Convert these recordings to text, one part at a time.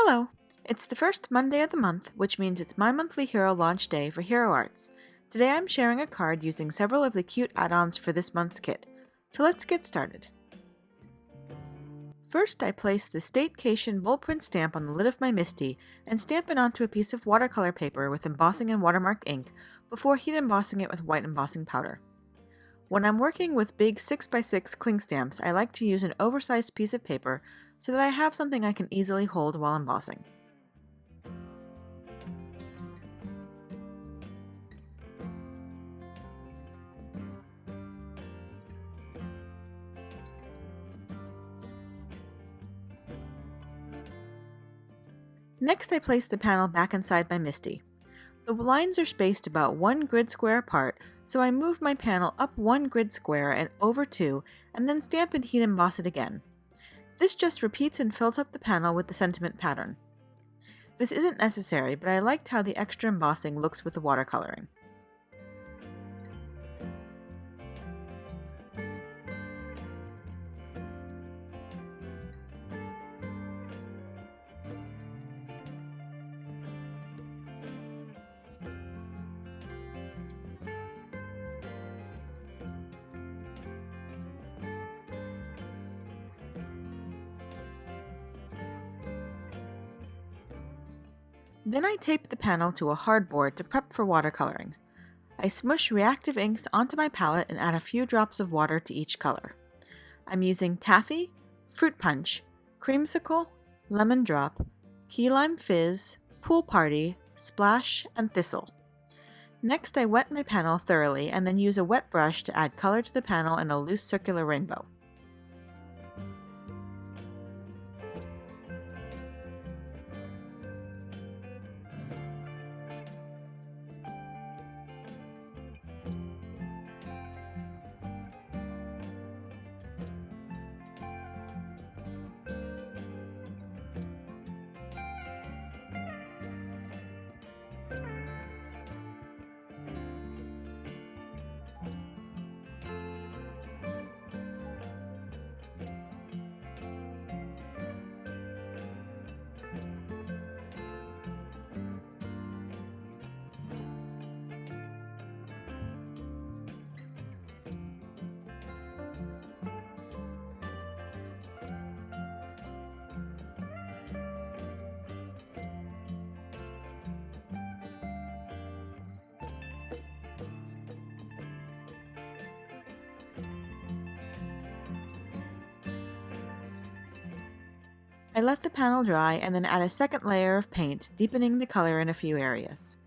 Hello! It's the first Monday of the month, which means it's my monthly hero launch day for Hero Arts. Today I'm sharing a card using several of the cute add-ons for this month's kit. So let's get started. First, I place the State-Cation blueprint stamp on the lid of my Misty and stamp it onto a piece of watercolor paper with embossing and watermark ink before heat embossing it with white embossing powder. When I'm working with big 6x6 cling stamps, I like to use an oversized piece of paper so that I have something I can easily hold while embossing. Next, I place the panel back inside my Misty. The lines are spaced about 1 grid square apart, so I move my panel up 1 grid square and over 2, and then stamp and heat emboss it again. This just repeats and fills up the panel with the sentiment pattern. This isn't necessary, but I liked how the extra embossing looks with the watercoloring. Then I tape the panel to a hardboard to prep for watercoloring. I smush reactive inks onto my palette and add a few drops of water to each color. I'm using Taffy, Fruit Punch, Creamsicle, Lemon Drop, Key Lime Fizz, Pool Party, Splash, and Thistle. Next, I wet my panel thoroughly and then use a wet brush to add color to the panel in a loose circular rainbow. I let the panel dry and then add a second layer of paint, deepening the color in a few areas.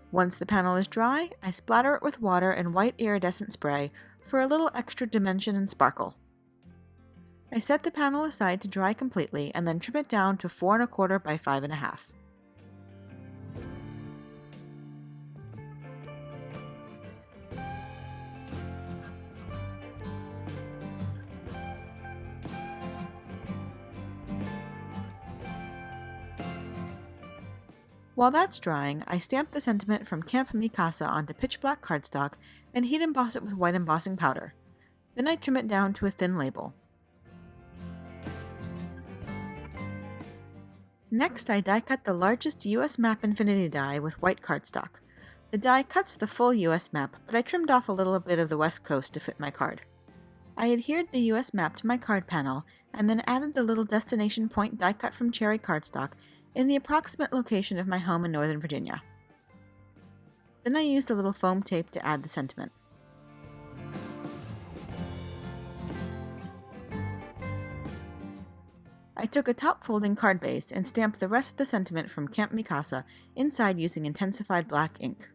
Once the panel is dry, I splatter it with water and white iridescent spray for a little extra dimension and sparkle. I set the panel aside to dry completely and then trim it down to 4 1/4 by 5 1/2. While that's drying, I stamp the sentiment from Mi Casa onto pitch black cardstock and heat emboss it with white embossing powder. Then I trim it down to a thin label. Next, I die cut the largest US map infinity die with white cardstock. The die cuts the full US map, but I trimmed off a little bit of the west coast to fit my card. I adhered the US map to my card panel and then added the little destination point die cut from cherry cardstock in the approximate location of my home in Northern Virginia. Then I used a little foam tape to add the sentiment. I took a top-folding card base and stamped the rest of the sentiment from Mi Casa inside using intensified black ink.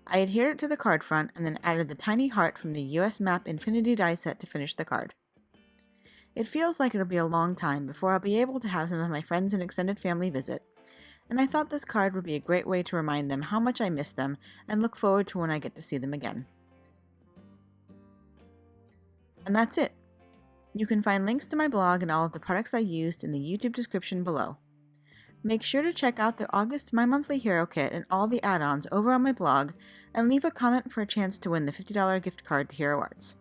I adhered it to the card front and then added the tiny heart from the US Map Infinity die set to finish the card. It feels like it'll be a long time before I'll be able to have some of my friends and extended family visit, and I thought this card would be a great way to remind them how much I miss them and look forward to when I get to see them again. And that's it. You can find links to my blog and all of the products I used in the YouTube description below. Make sure to check out the August My Monthly Hero Kit and all the add-ons over on my blog, and leave a comment for a chance to win the $50 gift card to Hero Arts.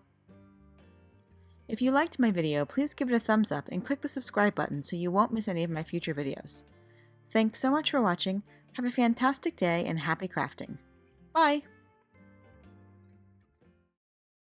If you liked my video, please give it a thumbs up and click the subscribe button so you won't miss any of my future videos. Thanks so much for watching, have a fantastic day, and happy crafting! Bye!